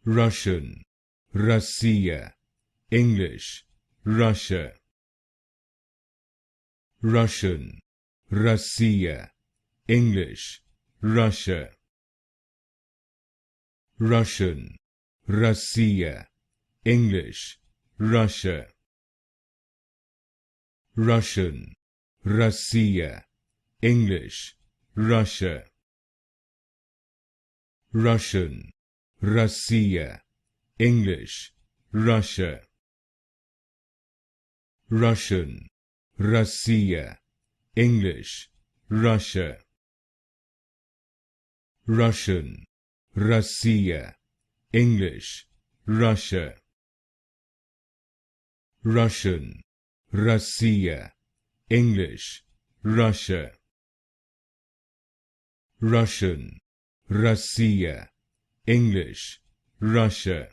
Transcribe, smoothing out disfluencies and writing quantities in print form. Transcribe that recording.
Russian, Россия, English, Russia. Russian, Россия, English, Russia. Russian, Россия, English, Russia. Russian, Россия, English, Russia. Russian, Россия, English, Russia. Russian, Россия, English, Russia. Russian, Россия, English, Russia. Russian, Россия, English, Russia. Russian, Россия, English, Russia.